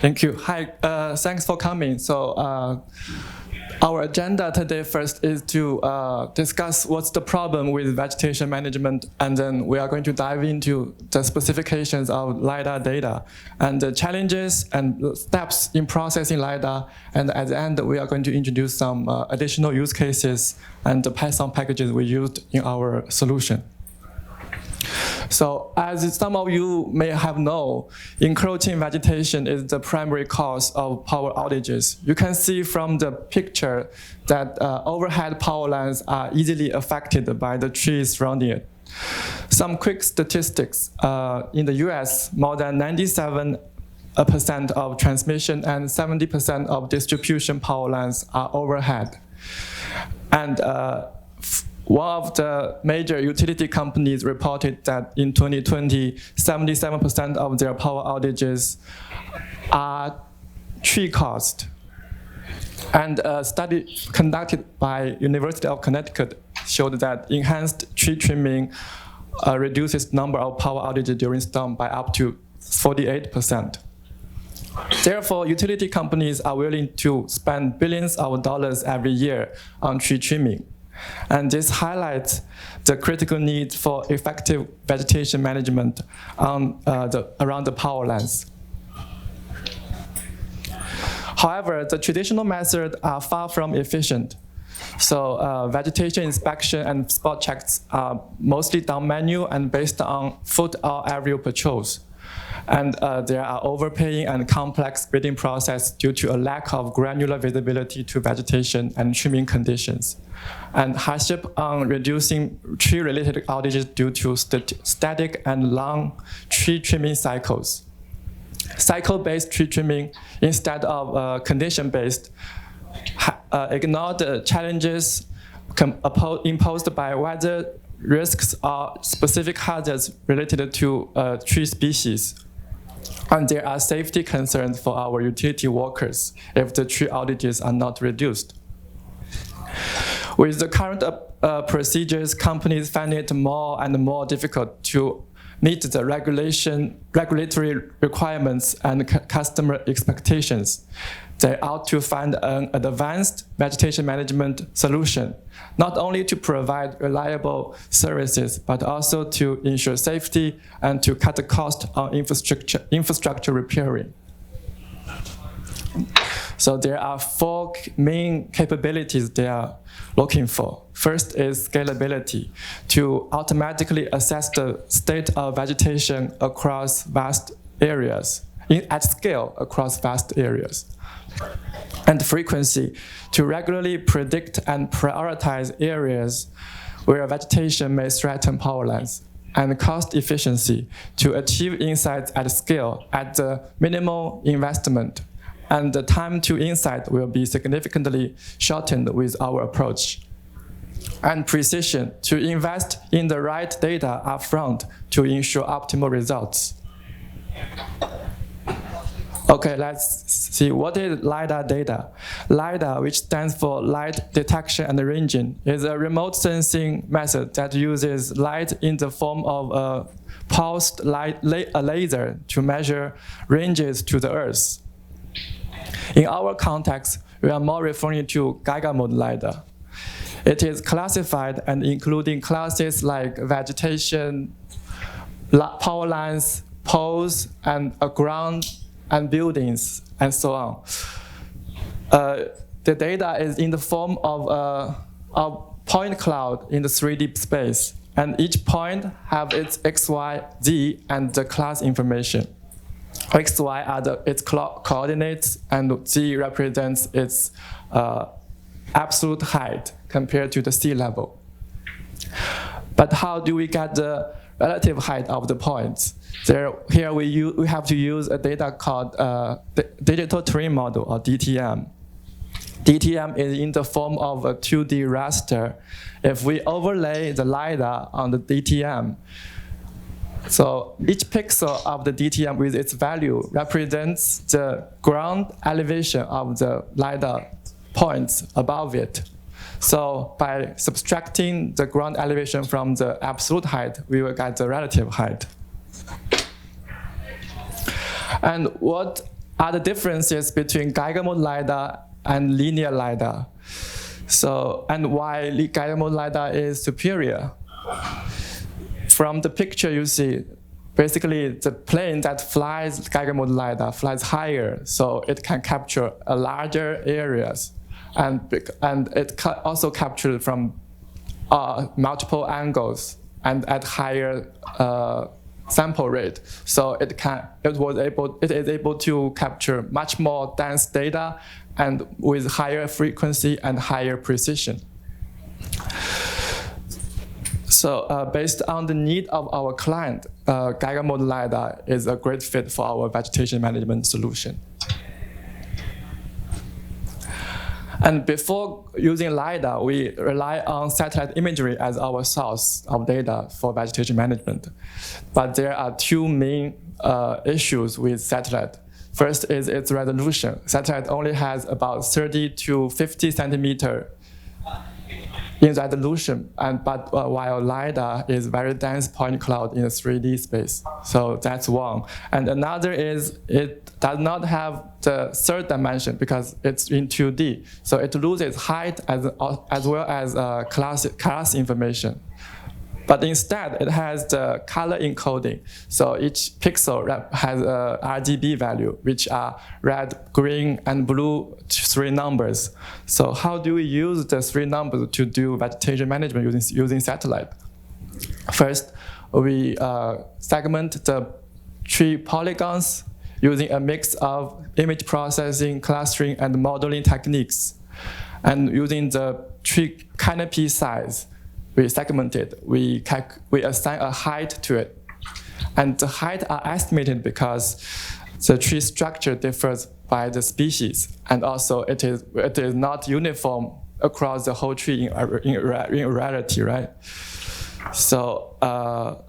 Thank you. Hi, thanks for coming. So our agenda today first is to discuss what's the problem with vegetation management, and then we are going to dive into the specifications of LiDAR data and the challenges and steps in processing LiDAR, and at the end we are going to introduce some additional use cases and the Python packages we used in our solution. So as some of you may have known, encroaching vegetation is the primary cause of power outages. You can see from the picture that overhead power lines are easily affected by the trees surrounding it. Some quick statistics. In the US, more than 97% of transmission and 70% of distribution power lines are overhead. And one of the major utility companies reported that in 2020, 77% of their power outages are tree caused. And a study conducted by University of Connecticut showed that enhanced tree trimming reduces the number of power outages during storm by up to 48%. Therefore, utility companies are willing to spend billions of dollars every year on tree trimming. And this highlights the critical need for effective vegetation management around the power lines. However, the traditional methods are far from efficient. So vegetation inspection and spot checks are mostly done manual and based on foot or aerial patrols. And there are overpaying and complex bidding process due to a lack of granular visibility to vegetation and trimming conditions, and hardship on reducing tree-related outages due to static and long tree trimming cycles. Cycle-based tree trimming instead of condition-based ignore the challenges imposed by weather risks or specific hazards related to tree species. And there are safety concerns for our utility workers if the tree outages are not reduced. With the current procedures, companies find it more and more difficult to meet the regulatory requirements and customer expectations. They ought to find an advanced vegetation management solution, not only to provide reliable services, but also to ensure safety and to cut the cost on infrastructure repairing. So there are four main capabilities they are looking for. First is scalability, to automatically assess the state of vegetation across vast areas, at scale across vast areas. And frequency, to regularly predict and prioritize areas where vegetation may threaten power lines. And cost efficiency, to achieve insights at scale at the minimal investment. And the time to insight will be significantly shortened with our approach. And precision, to invest in the right data upfront to ensure optimal results. Okay, let's see, what is LiDAR data? LiDAR, which stands for light detection and ranging, is a remote sensing method that uses light in the form of a pulsed laser to measure ranges to the Earth. In our context, we are more referring to Giga mode LiDAR. It is classified and including classes like vegetation, power lines, poles, and ground and buildings, and so on. The data is in the form of a point cloud in the 3D space, and each point have its X, Y, Z, and the class information. X, Y are its coordinates, and Z represents its absolute height compared to the sea level. But how do we get the relative height of the points? Here we have to use a data called digital terrain model, or DTM. DTM is in the form of a 2D raster. If we overlay the LiDAR on the DTM, so each pixel of the DTM with its value represents the ground elevation of the LiDAR points above it. So by subtracting the ground elevation from the absolute height, we will get the relative height. And what are the differences between Geiger mode LiDAR and linear LiDAR? So, and why Geiger mode LiDAR is superior? From the picture you see, basically the plane that flies Geiger mode LiDAR flies higher, so it can capture a larger areas. And it also captured from multiple angles and at higher sample rate. So it is able to capture much more dense data and with higher frequency and higher precision. So based on the need of our client, Geiger mode LiDAR is a great fit for our vegetation management solution. And before using LiDAR, we rely on satellite imagery as our source of data for vegetation management. But there are two main issues with satellite. First is its resolution. Satellite only has about 30 to 50 centimeter in resolution, but while LiDAR is very dense point cloud in a 3D space. So that's one. And another is it does not have the third dimension because it's in 2D. So it loses height as well as class information. But instead, it has the color encoding. So each pixel has a RGB value, which are red, green, and blue 3 numbers. So how do we use the 3 numbers to do vegetation management using satellite? First, we segment the tree polygons using a mix of image processing, clustering, and modeling techniques. And using the tree canopy size, we segment it, we assign a height to it. And the height are estimated because the tree structure differs by the species. And also it is not uniform across the whole tree in reality, right? So, after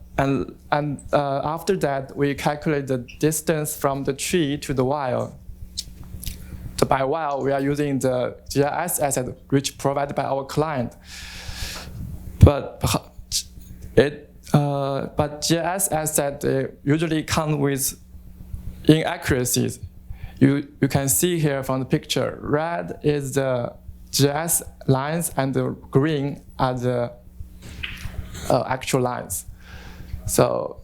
that, we calculate the distance from the tree to the wire. By wire, we are using the GIS asset which provided by our client. But GIS asset usually come with inaccuracies. You can see here from the picture, red is the GIS lines and the green are the actual lines. So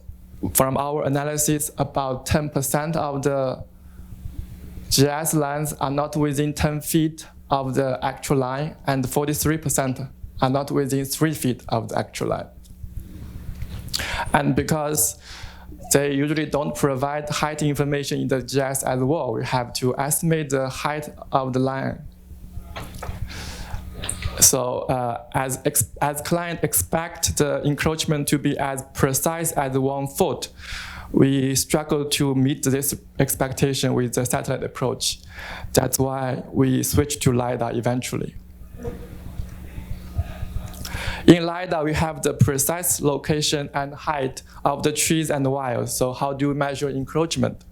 from our analysis, about 10% of the GIS lines are not within 10 feet of the actual line, and 43% are not within 3 feet of the actual line. And because they usually don't provide height information in the GIS as well, we have to estimate the height of the line. So as client expect the encroachment to be as precise as 1 foot, we struggle to meet this expectation with the satellite approach. That's why we switched to LiDAR eventually. In LiDAR, we have the precise location and height of the trees and wires. So how do we measure encroachment?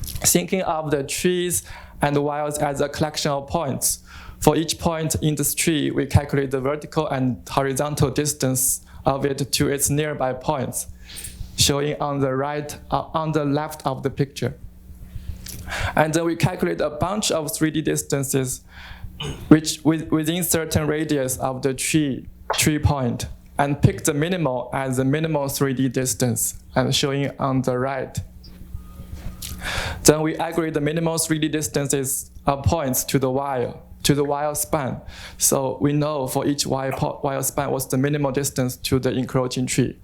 Thinking of the trees and wires as a collection of points. For each point in this tree, we calculate the vertical and horizontal distance of it to its nearby points, showing on the right, on the left of the picture. And then we calculate a bunch of 3D distances which within certain radius of the tree point, and pick the minimal as the minimal 3D distance, and showing on the right. Then we aggregate the minimal 3D distances of points to the wire span. So we know for each wire span what's the minimal distance to the encroaching tree.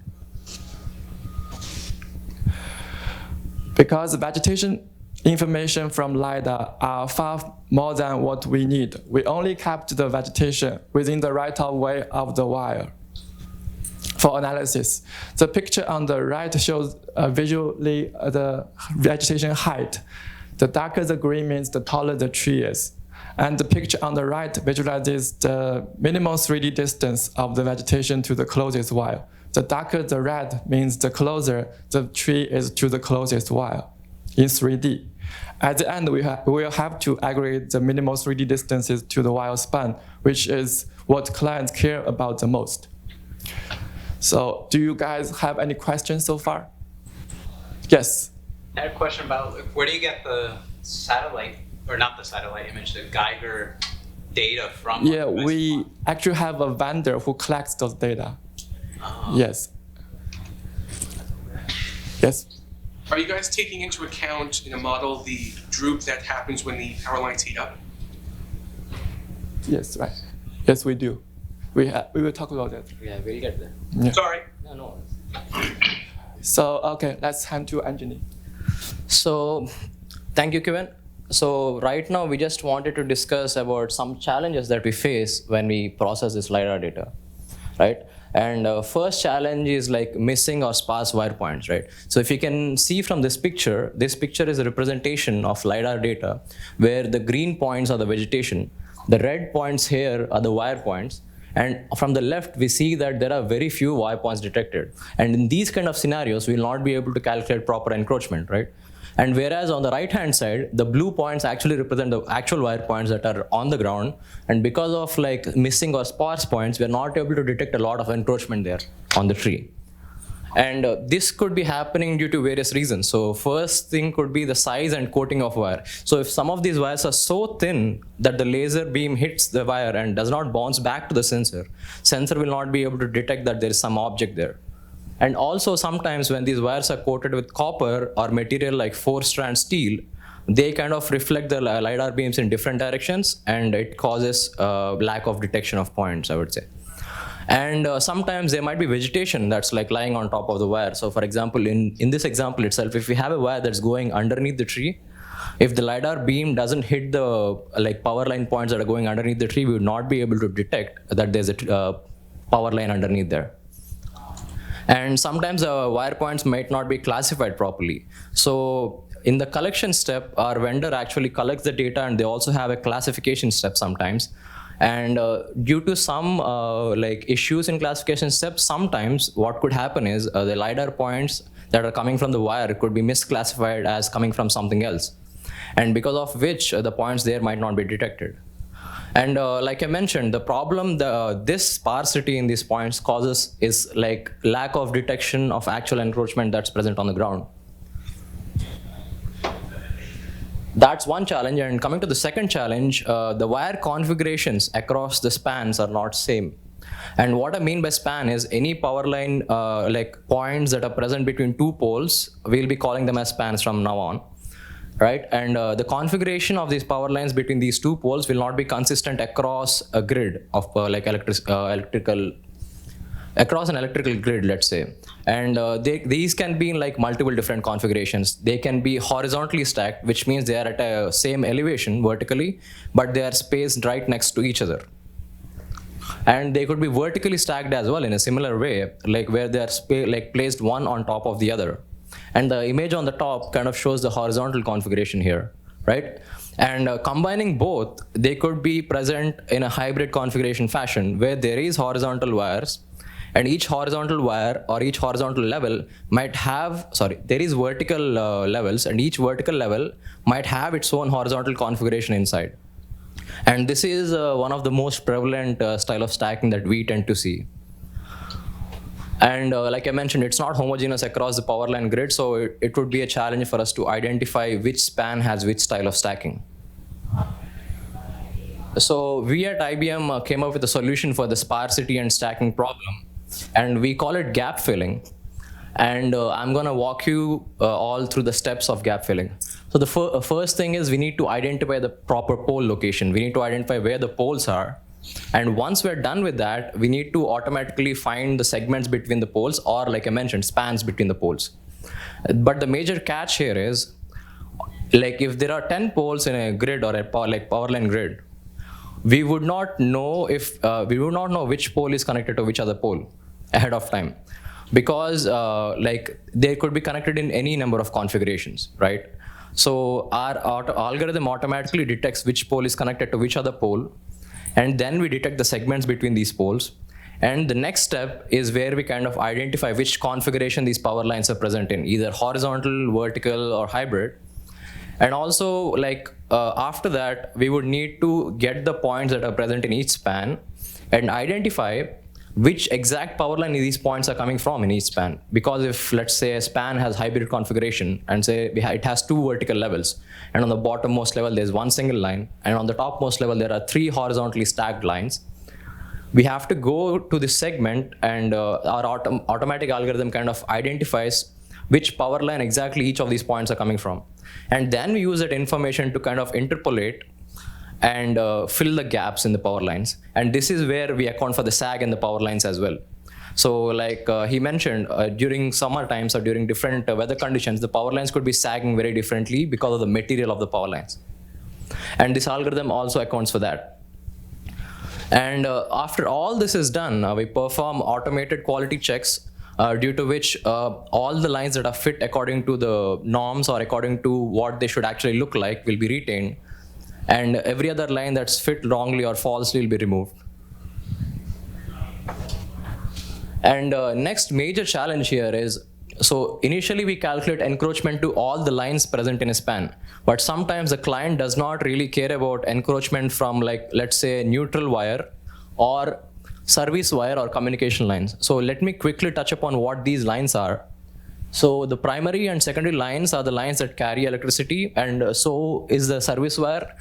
Because the vegetation information from LiDAR are far more than what we need, we only capture the vegetation within the right-of-way of the wire. For analysis, the picture on the right shows visually the vegetation height. The darker the green means the taller the tree is. And the picture on the right visualizes the minimum 3D distance of the vegetation to the closest wire. The darker the red means the closer the tree is to the closest wire in 3D. At the end, we will have to aggregate the minimal 3D distances to the wire span, which is what clients care about the most. So do you guys have any questions so far? Yes? I had a question about where do you get the satellite, or not the satellite image, the Geiger data from? Yeah, we actually have a vendor who collects those data. Oh. Yes. Yes. Are you guys taking into account in a model the droop that happens when the power lines heat up? Yes, right. Yes, we do. We will talk about that. Yeah, we'll get there. Yeah. Sorry. No. So, okay, let's hand to Anjani. So, thank you, Kewen. So right now we just wanted to discuss about some challenges that we face when we process this LiDAR data, right? And first challenge is like missing or sparse wire points, right? So if you can see from this picture is a representation of LiDAR data where the green points are the vegetation, the red points here are the wire points, and from the left we see that there are very few wire points detected. And in these kind of scenarios, we will not be able to calculate proper encroachment, right? And whereas on the right-hand side, the blue points actually represent the actual wire points that are on the ground. And because of like missing or sparse points, we're not able to detect a lot of encroachment there on the tree. And this could be happening due to various reasons. So first thing could be the size and coating of wire. So if some of these wires are so thin that the laser beam hits the wire and does not bounce back to the sensor will not be able to detect that there is some object there. And also sometimes when these wires are coated with copper or material like 4-strand steel, they kind of reflect the LiDAR beams in different directions, and it causes lack of detection of points, I would say. And sometimes there might be vegetation that's like lying on top of the wire. So for example, in this example itself, if we have a wire that's going underneath the tree, if the LiDAR beam doesn't hit the like power line points that are going underneath the tree, we would not be able to detect that there's a power line underneath there. And sometimes wire points might not be classified properly. So in the collection step, our vendor actually collects the data, and they also have a classification step sometimes. And due to some like issues in classification steps, sometimes what could happen is the LiDAR points that are coming from the wire could be misclassified as coming from something else. And because of which the points there might not be detected. And like I mentioned, the problem this sparsity in these points causes is like lack of detection of actual encroachment that's present on the ground. That's one challenge. And coming to the second challenge, the wire configurations across the spans are not same. And what I mean by span is any power line like points that are present between two poles, we'll be calling them as spans from now on. Right, and the configuration of these power lines between these two poles will not be consistent across a grid of like across an electrical grid, let's say. And these can be in like multiple different configurations. They can be horizontally stacked, which means they are at a same elevation vertically, but they are spaced right next to each other. And they could be vertically stacked as well in a similar way, like where they are like placed one on top of the other. And the image on the top kind of shows the horizontal configuration here, right? And combining both, they could be present in a hybrid configuration fashion where there is horizontal wires, and each horizontal wire or each horizontal level might have, there is vertical levels, and each vertical level might have its own horizontal configuration inside. And this is one of the most prevalent style of stacking that we tend to see. And like I mentioned, it's not homogeneous across the power line grid, so it would be a challenge for us to identify which span has which style of stacking. So we at IBM came up with a solution for the sparsity and stacking problem, and we call it gap filling. And I'm gonna walk you all through the steps of gap filling. So the first thing is we need to identify the proper pole location. We need to identify where the poles are. And once we're done with that, we need to automatically find the segments between the poles, or like I mentioned, spans between the poles. But the major catch here is, like if there are 10 poles in a grid or a power line grid, we would not know which pole is connected to which other pole ahead of time, because like they could be connected in any number of configurations, right? So our algorithm automatically detects which pole is connected to which other pole, and then we detect the segments between these poles. And the next step is where we kind of identify which configuration these power lines are present in, either horizontal, vertical, or hybrid. And also, like after that, we would need to get the points that are present in each span and identify which exact power line these points are coming from in each span. Because if, let's say, a span has hybrid configuration and say it has 2 vertical levels, and on the bottommost level there's 1 single line, and on the topmost level there are 3 horizontally stacked lines, we have to go to this segment, and our automatic algorithm kind of identifies which power line exactly each of these points are coming from. And then we use that information to kind of interpolate and fill the gaps in the power lines. And this is where we account for the sag in the power lines as well. So like he mentioned, during summer times or during different weather conditions, the power lines could be sagging very differently because of the material of the power lines. And this algorithm also accounts for that. And after all this is done, we perform automated quality checks due to which all the lines that are fit according to the norms or according to what they should actually look like will be retained. And every other line that's fit wrongly or falsely will be removed. And next major challenge here is, so initially we calculate encroachment to all the lines present in a span, but sometimes the client does not really care about encroachment from, like, let's say, neutral wire or service wire or communication lines. So let me quickly touch upon what these lines are. So the primary and secondary lines are the lines that carry electricity, and so is the service wire.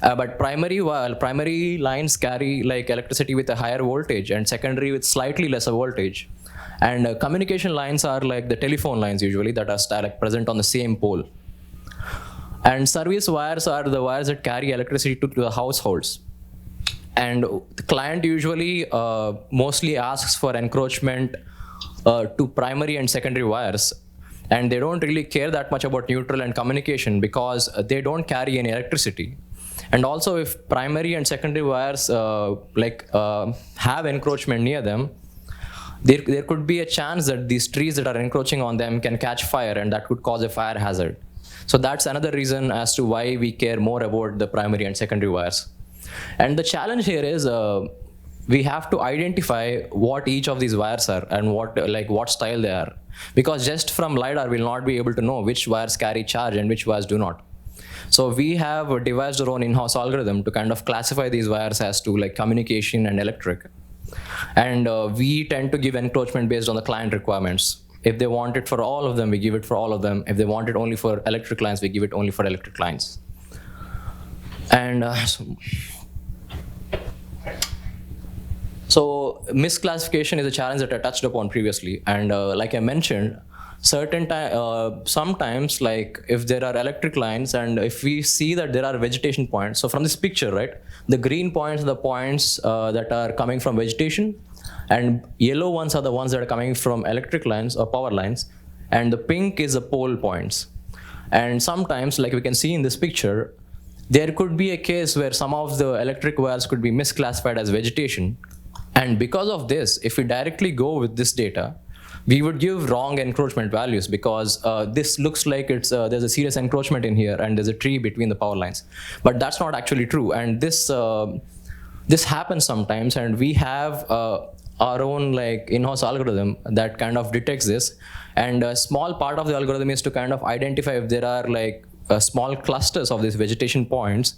But primary lines carry like electricity with a higher voltage, and secondary with slightly lesser voltage. And communication lines are like the telephone lines usually that are present on the same pole. And service wires are the wires that carry electricity to the households. And the client usually mostly asks for encroachment to primary and secondary wires. And they don't really care that much about neutral and communication because they don't carry any electricity. And also, if primary and secondary wires have encroachment near them, there could be a chance that these trees that are encroaching on them can catch fire, and that could cause a fire hazard. So that's another reason as to why we care more about the primary and secondary wires. And the challenge here is we have to identify what each of these wires are and what style they are, because just from LiDAR we'll not be able to know which wires carry charge and which wires do not. So we have devised our own in-house algorithm to kind of classify these wires as to like communication and electric. And we tend to give encroachment based on the client requirements. If they want it for all of them, we give it for all of them. If they want it only for electric lines, we give it only for electric lines. And so misclassification is a challenge that I touched upon previously. And like I mentioned, sometimes, like if there are electric lines and if we see that there are vegetation points, so from this picture, right, the green points are the points that are coming from vegetation, and yellow ones are the ones that are coming from electric lines or power lines, and the pink is the pole points. And sometimes, like we can see in this picture, there could be a case where some of the electric wires could be misclassified as vegetation. And because of this, if we directly go with this data, we would give wrong encroachment values because this looks like there's a serious encroachment in here and there's a tree between the power lines. But that's not actually true. And this happens sometimes, and we have our own like in-house algorithm that kind of detects this. And a small part of the algorithm is to kind of identify if there are like small clusters of these vegetation points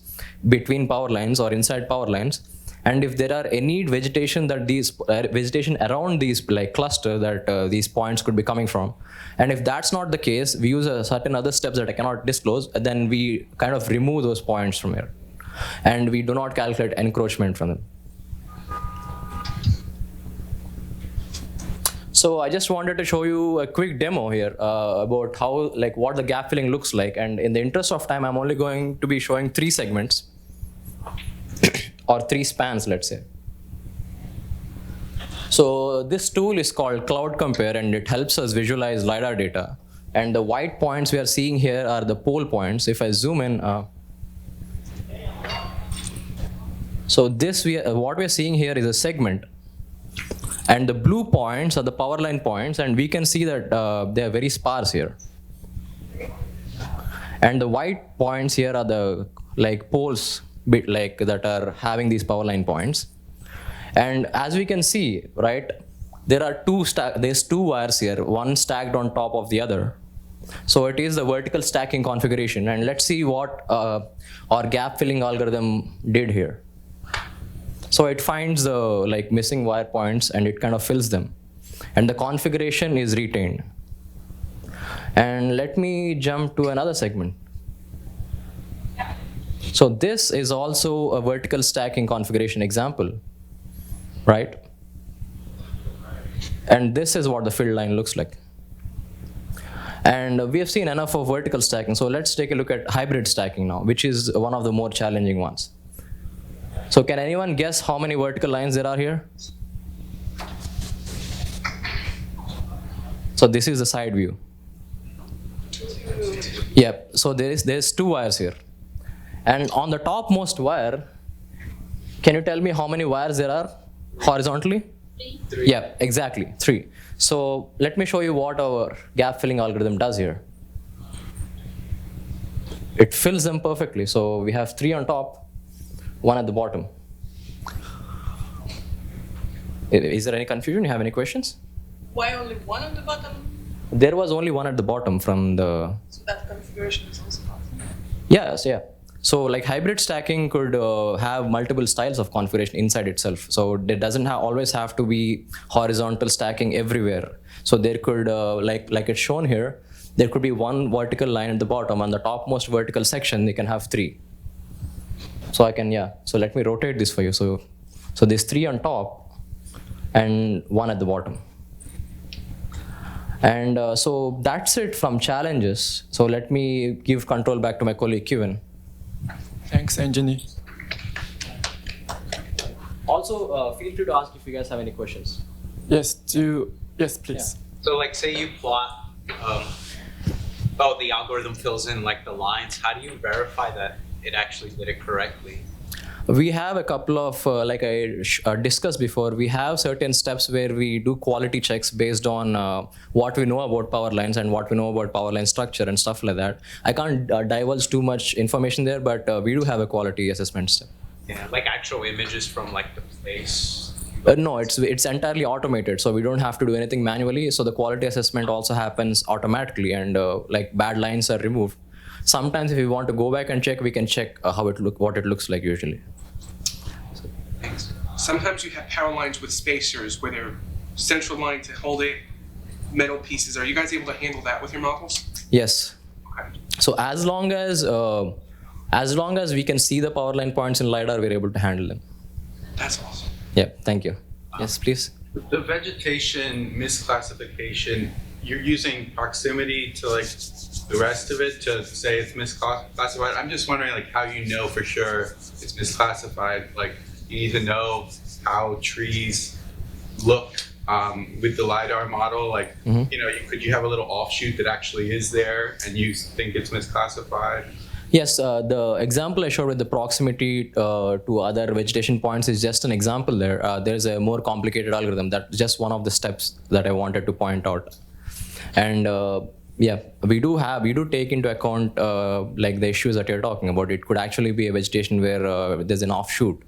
between power lines or inside power lines. And if there are any vegetation that vegetation around these like cluster that these points could be coming from, and if that's not the case, we use certain other steps that I cannot disclose. Then we kind of remove those points from here, and we do not calculate encroachment from them. So I just wanted to show you a quick demo here about how what the gap filling looks like. And in the interest of time, I'm only going to be showing 3 segments. Or 3 spans, let's say. So this tool is called Cloud Compare, and it helps us visualize LiDAR data. And the white points we are seeing here are the pole points. If I zoom in, so what we are seeing here is a segment. And the blue points are the power line points, and we can see that they are very sparse here. And the white points here are the poles that are having these power line points. And as we can see, right, there's 2 wires here, one stacked on top of the other. So it is the vertical stacking configuration. And let's see what our gap filling algorithm did here. So it finds the like missing wire points and it kind of fills them. And the configuration is retained. And let me jump to another segment. So this is also a vertical stacking configuration example, right? And this is what the field line looks like. And we have seen enough of vertical stacking. So let's take a look at hybrid stacking now, which is one of the more challenging ones. So can anyone guess how many vertical lines there are here? So this is the side view. Yep, so there's 2 wires here. And on the topmost wire, can you tell me how many wires there are horizontally? 3. Yeah, exactly, 3. So let me show you what our gap filling algorithm does here. It fills them perfectly. So we have 3 on top, 1 at the bottom. Is there any confusion? You have any questions? Why only 1 on the bottom? There was only 1 at the bottom from the... So that configuration is also possible. Yes, yeah. So like hybrid stacking could have multiple styles of configuration inside itself. So it doesn't always have to be horizontal stacking everywhere. So there could, like it's shown here, there could be 1 vertical line at the bottom, and the topmost vertical section, they can have 3. So I can, yeah. So let me rotate this for you. So there's 3 on top and 1 at the bottom. And so that's it from challenges. So let me give control back to my colleague Kewen. Thanks, Anjani. Also, feel free to ask if you guys have any questions. Yes, please. So like say you plot, the algorithm fills in like the lines. How do you verify that it actually did it correctly? We have a couple of, like I discussed before, we have certain steps where we do quality checks based on what we know about power lines and what we know about power line structure and stuff like that. I can't divulge too much information there, but we do have a quality assessment step. Yeah, like actual images from like the place. No, it's entirely automated, so we don't have to do anything manually. So the quality assessment also happens automatically, and like bad lines are removed. Sometimes if we want to go back and check, we can check what it looks like usually. Thanks. Sometimes you have power lines with spacers where they're central line to hold it, metal pieces. Are you guys able to handle that with your models? Yes. Okay. So as long as we can see the power line points in LiDAR, we're able to handle them. That's awesome. Yeah, thank you. Yes, please. The vegetation misclassification, you're using proximity to like the rest of it to say it's misclassified. I'm just wondering like how you know for sure it's misclassified. Like you need to know how trees look with the LiDAR model. Like, could you have a little offshoot that actually is there and you think it's misclassified? Yes, the example I showed with the proximity to other vegetation points is just an example there. There's a more complicated algorithm. That's just one of the steps that I wanted to point out. And yeah, we do take into account like the issues that you're talking about. It could actually be a vegetation where there's an offshoot.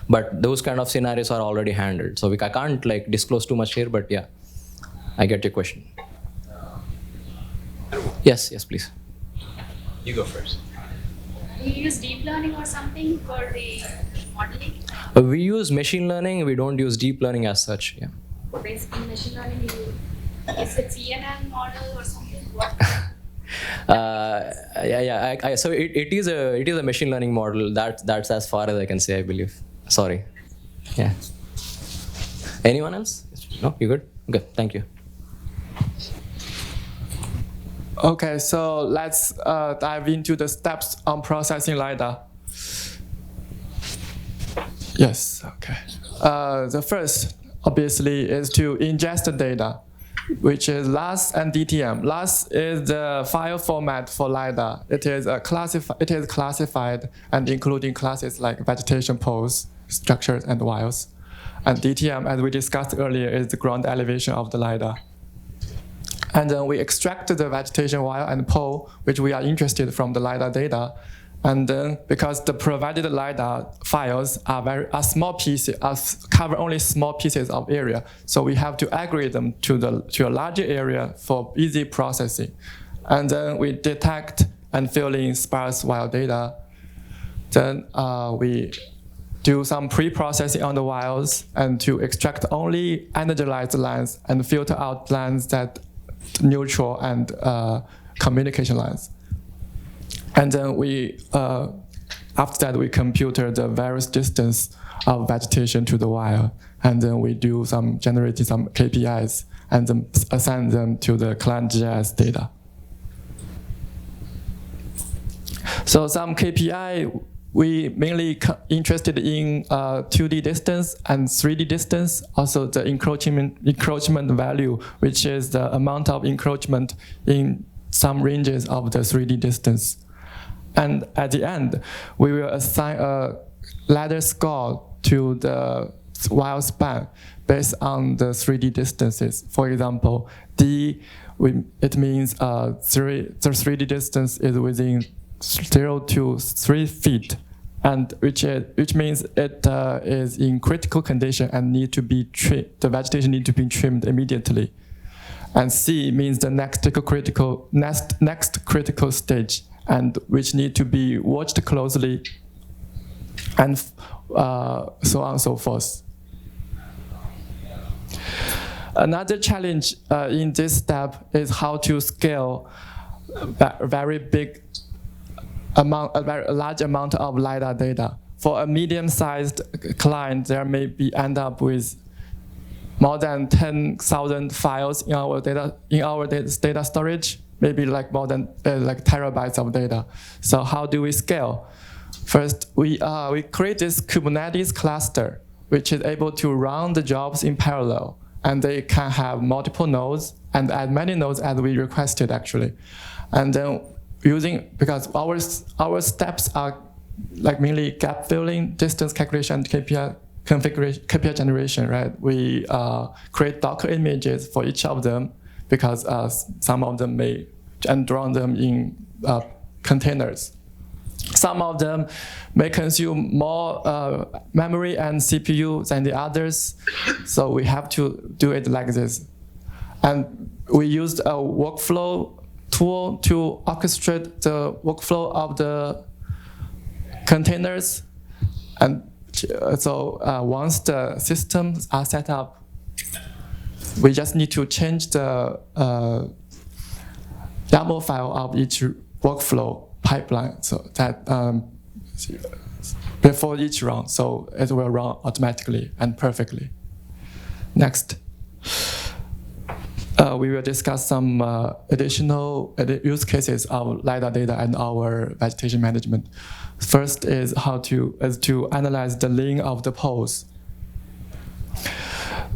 But those kind of scenarios are already handled. So I can't like disclose too much here, but yeah, I get your question. Yes, please. You go first. Do you use deep learning or something for the modeling? We use machine learning. We don't use deep learning as such. Yeah. Basically, machine learning, is it CNN model or something? What? So it is a machine learning model. That's as far as I can say, I believe. Sorry. Yeah. Anyone else? No, you good? Okay, thank you. Okay, so let's dive into the steps on processing LiDAR. Yes, okay. The first, obviously, is to ingest the data, which is LAS and DTM. LAS is the file format for LiDAR. It is classified and including classes like vegetation poles, structures, and wires. And DTM, as we discussed earlier, is the ground elevation of the LiDAR. And then we extract the vegetation wire and pole, which we are interested from the LiDAR data. And then because the provided LiDAR files are small pieces, cover only small pieces of area, so we have to aggregate them to a larger area for easy processing. And then we detect and fill in sparse wire data. Then we do some pre-processing on the wires and to extract only energized lines and filter out lines that neutral and communication lines. And then after that, we compute the various distance of vegetation to the wire, and then we do generating some KPIs and then assign them to the client GIS data. So some KPI, we mainly interested in 2D distance and 3D distance, also the encroachment value, which is the amount of encroachment in some ranges of the 3D distance. And at the end, we will assign a LiDAR score to the wire span based on the 3D distances. For example, it means the 3D distance is within 0 to 3 feet, and which means it is in critical condition and need to be trimmed. The vegetation need to be trimmed immediately. And C means the next critical stage, and which need to be watched closely, and so on and so forth. Another challenge in this step is how to scale a very large amount of LiDAR data. For a medium-sized client, there may end up with more than 10,000 files in our data storage, maybe like more than terabytes of data. So how do we scale? First, we create this Kubernetes cluster, which is able to run the jobs in parallel, and they can have multiple nodes and as many nodes as we requested actually. And then because our steps are like mainly gap filling, distance calculation, KPI configuration, KPI generation, right? We create Docker images for each of them because some of them and run them in containers. Some of them may consume more memory and CPU than the others, so we have to do it like this. And we used a workflow tool to orchestrate the workflow of the containers. And so once the systems are set up, we just need to change the YAML file of each workflow pipeline, so that before each run, so it will run automatically and perfectly. Next. We will discuss some additional use cases of LiDAR data and our vegetation management. First is to analyze the lean of the poles.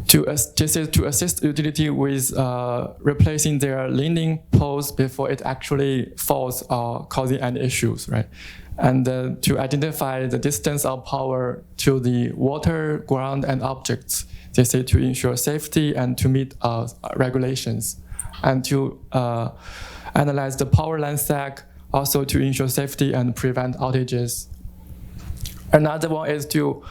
This is to assist utility with replacing their leaning poles before it actually falls or causing any issues, right? And to identify the distance of power to the water, ground, and objects. This is to ensure safety and to meet regulations. And to analyze the power line stack, also to ensure safety and prevent outages. Another one is to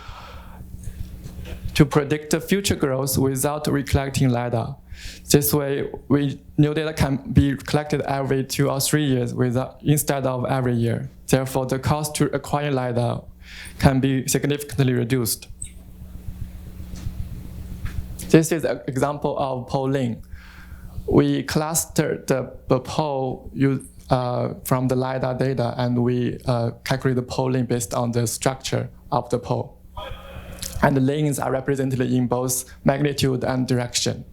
predict the future growth without recollecting LiDAR. This way, new data can be collected every 2 or 3 years instead of every year. Therefore, the cost to acquire LiDAR can be significantly reduced. This is an example of pole lean. We clustered the pole from the LiDAR data, and we calculate the pole lean based on the structure of the pole. And the lanes are represented in both magnitude and direction.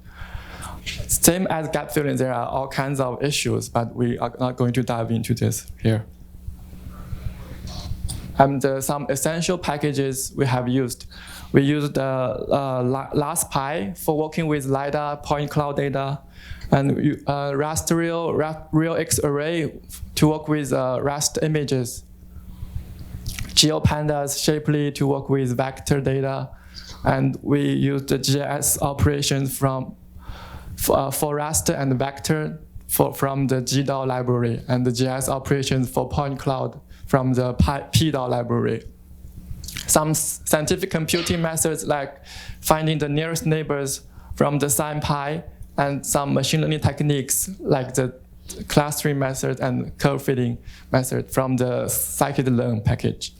Same as gap filling, there are all kinds of issues, but we are not going to dive into this here. And some essential packages we have used. We used LastPy for working with LiDAR point cloud data, and Real X Array to work with RAST images. GeoPandas, Shapely to work with vector data, and we used the GIS operations for raster and vector from the GDAL library, and the GIS operations for point cloud from the PDAL library. Some scientific computing methods like finding the nearest neighbors from the SciPy, and some machine learning techniques like the clustering method and curve fitting method from the scikit-learn package.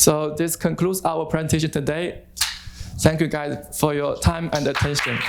So this concludes our presentation today. Thank you guys for your time and attention.